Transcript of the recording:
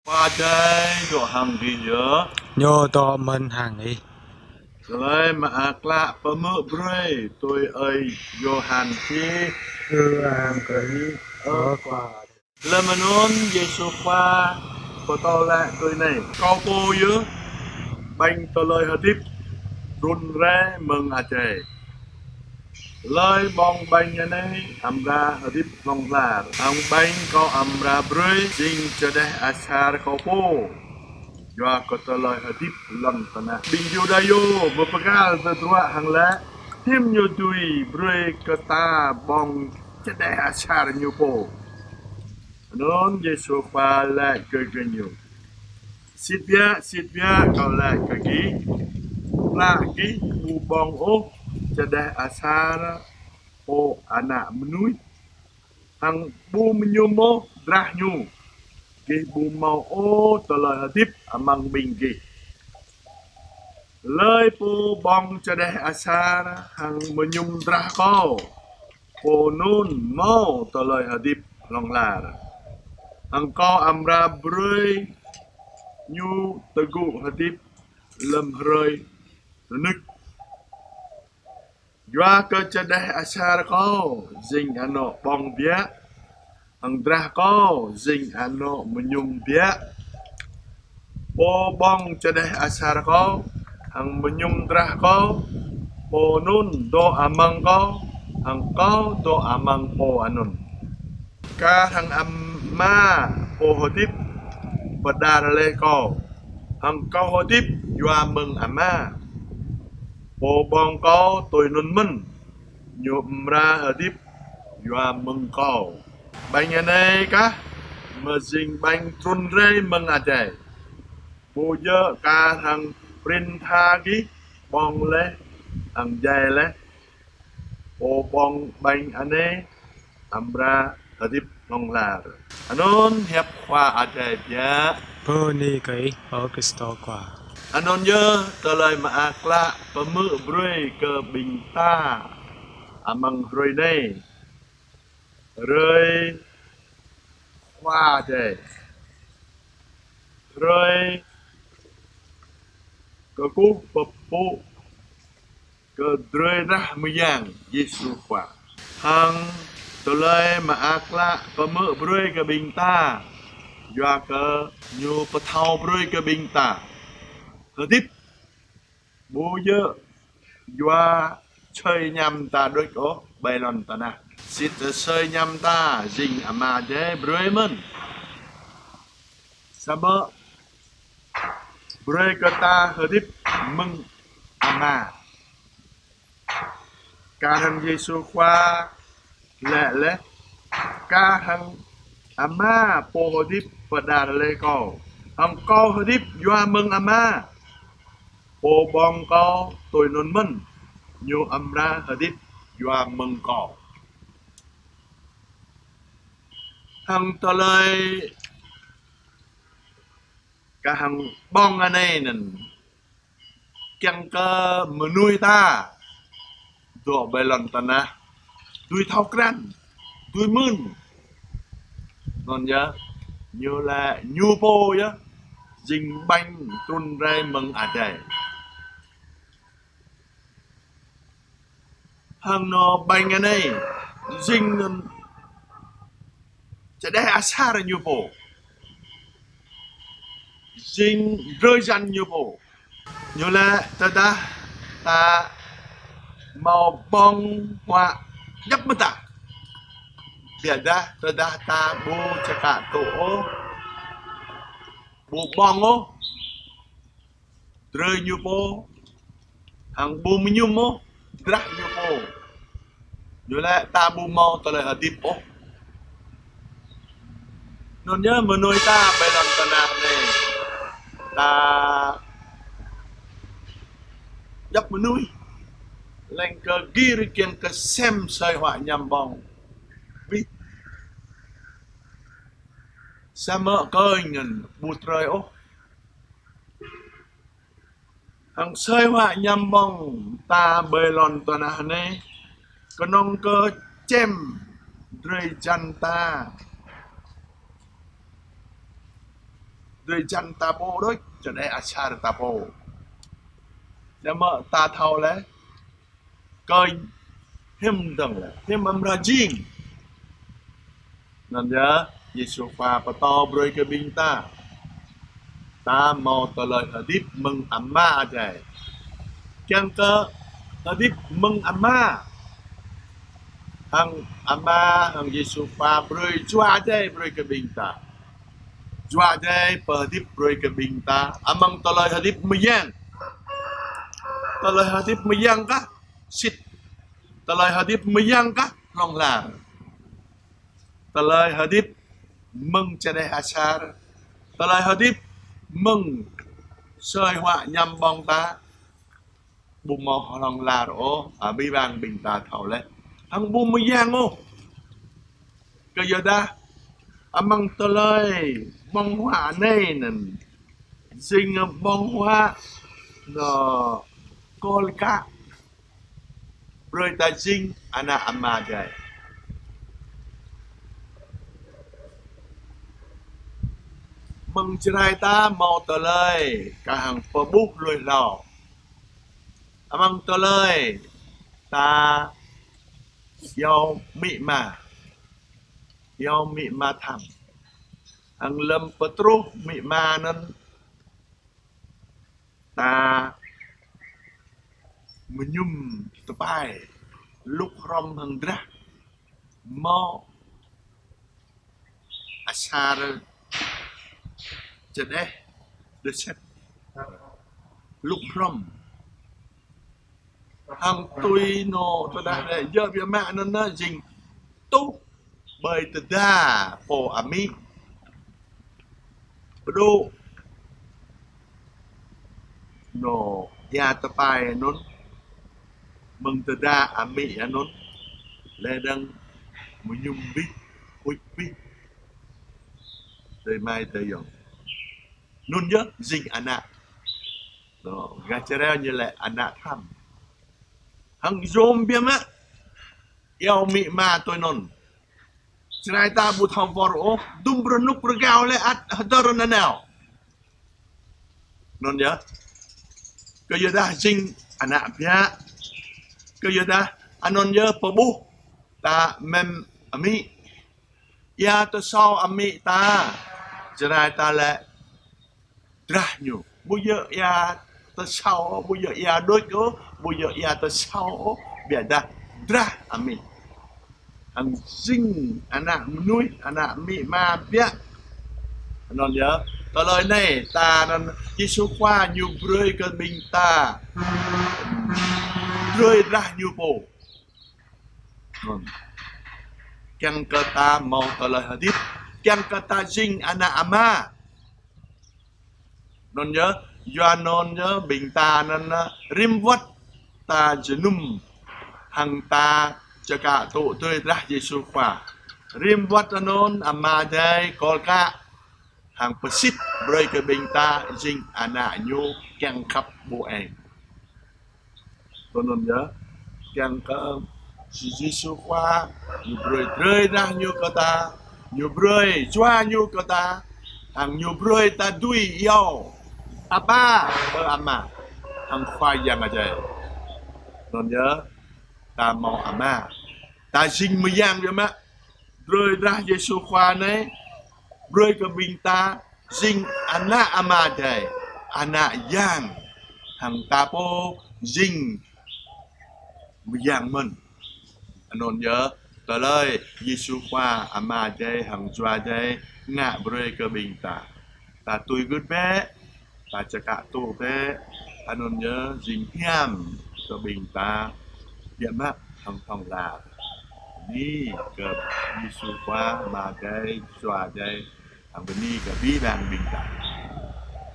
qua đây độ hàng gì nhớ nhô to mình hàng đi rồi mà lạ bơ mơ bray tôi ơi Johan chi hàng kỹ ở ở quả là mà nôn Giêsu qua của tôi lại tôi này câu cô nhớ bánh tôi lời hợp tiếp run ra mừng chè lời bong bánh nhà này âm ra hợp tiếp lòng là ông bánh có âm ra bray dinh cho đây achar câu cô Jua kota loy hadip lan tanah. Bingju dayo berpegal tertua hangla. Tim nyudui bre kota bong cedeh asar nyupo. Non Yesu pala kegenyu. Sitbia kau la kegi. Lagi bubong cedeh asar o anak menui. Hang bu menyumo drah nyu. Gih bu mau toloi hadip amang binggi. Lời po bong cho đeh asar hang menyum drah ko po nun mo to lời hadip long lar hang ko amra brui nyu tegu hadip lem rơi nực jua ke cho đeh asar ko zing ano bong bia hang drah ko zing ano menyum bia po bong cho đeh asar ko hang menyum drah ko po nun do amang ko hang ko do amang po anun ka hang amma po hodip badar le ko hang ko hodip yua mừng amma po bong ko tôi nun min nhuộm ra hodip yua mừng ko bánh này ka mà dinh bánh trun rê mừng chạy po giờ ka hang prin tha ki bong le ang jai le o bong banh ane amra hadip long lar anon hiệp khoa ajai bia bơ ni kỹ ở cái store quả anon giờ tờ lời mà akla pemự brui ke bình ta amang roi này rơi khoa ajai rơi ke ku pepu ke drei rah muyang Yesu khoa hang tôi lời mà akla pemự brui ke bình ta doa ke nyu petau brui ke bình ta hadip bố dơ doa chơi nhằm ta đôi có bay lon ta na xịt chơi nhằm ta dình ama dê brui mình sa bơ brui ke ta hadip mừng ama ca hằng Giêsu khoa lẹ lẹ ca hằng ama po hadip pada le ko hằng ko hadip doa mừng ama po bong ko tôi nun min nyu amra hadip doa mừng ko hằng ta lời ca hằng bong anh ấy nè kiang cơ menui ta do belon tanah đuôi thao cran đuôi mưn non nhớ như là nhu po nhá dinh banh trun ray mừng chạy hằng nó banh anh ấy dinh sẽ để asar nhu po dinh rơi răn nhu po như là ta mau bong hoa nhấp mất ta biada ta bu cakap tu bu bong drei nyupo hang bu menyum drah nyupo nyula ta bu mau tole hadip non nhớ menui ta belon tanah này ta dấp menui lên cơ ghi kiên cơ xem soi họa nhằm bong biết sama ko ngan butray hang sơi họa nhằm bong ta belon tanah này konong cơ chem dre janta rồi chăn ta bô đối cho đây achar ta bô để mà ta thâu lẽ coi him đằng là him âm ra jing nên nhớ Yesu pha pato broi ke bing ta mau tờ lời hadith mừng amma chạy chẳng cơ hadith mừng amma hằng amma hằng Yesu pha broi chua chạy broi ke bing ta chua chạy per hadith broi ke bing ta amang tờ lời hadith miyang tờ lời hadith miyang ka sit tờ lời hadith miyang ka long là tờ lời hadith mừng cho đây achar tờ lời hadith mừng sơi họa nhằm bong ta bùm màu lòng là đó ở bi bang bình ta thầu lên thằng bùm mới giang ô cái giờ ta măng tờ lời bong họa này nè dinh bong họa nó col cá rồi ta dinh anh amma vậy mừng trai ta mau tờ lời cả hàng phở bút lùi lò mừng tờ lời ta yêu mị mà thầm hàng lâm phở trú mị mà nên ta mình nhung tập bài lúc rom hàng ra mò asar jadi the set lúc rom hàng tôi nó tôi đã để giờ việc mẹ nó dình tú bởi từ đa phổ ami đô nó ya tập bài nó mừng từ đa ami nó lê đăng mình nhung biết biết tới mai tới giờ nun nhớ dinh anak đó gacere như là anak tham hằng zoom biếng á yêu mị ma tôi non trai ta bu thong voro dum bronuk bergau le at hadron nào non nhớ cái giờ ta dinh anak pia cái giờ ta anon nhớ bu ta mem ami ya to sau ami ta trai ta lại ra nhiều bây giờ ya ta sau bây giờ ya đôi cố bây giờ ya ta sau biar dah ra amin ang sinh anak nuôi anak mi ma biar non nhớ tờ lời này ta nên Giêsu qua nhiều rơi cơn bình ta rơi ra nhiều bộ chẳng cơ ta mau tờ lời hadith chẳng cơ ta sinh anak ama non nhớ do non nhớ bình ta nên rim vắt ta jenum hằng ta cho cả tụ tôi ra Giêsu qua rim vắt non ama đây có cả hàng persit bơi ke bình ta jing anak nyu càng khắp bộ em tôi non nhớ càng cơ Giêsu qua nyu bơi rơi ra nyu cơ ta nyu bơi choa nyu cơ ta hàng nyu bơi ta đuôi yêu apa ama hằng khoai yang aja non nhớ ta mau ama ta jing mười yang vậy mà rơi ra Giêsu khoa này rơi ke bình ta jing anak ama đây anak yang hằng ta po jing mười yang mình non nhớ tờ lời Giêsu khoa ama đây hằng choa đây ngạ rơi ke bình ta tôi good bé ta cakap tu pe anon nhớ dinh hiam cho bình ta điện mắt thong thong là ni ke Giêsu qua mà cái xòa đây thằng bên ni ke bi bang bình ta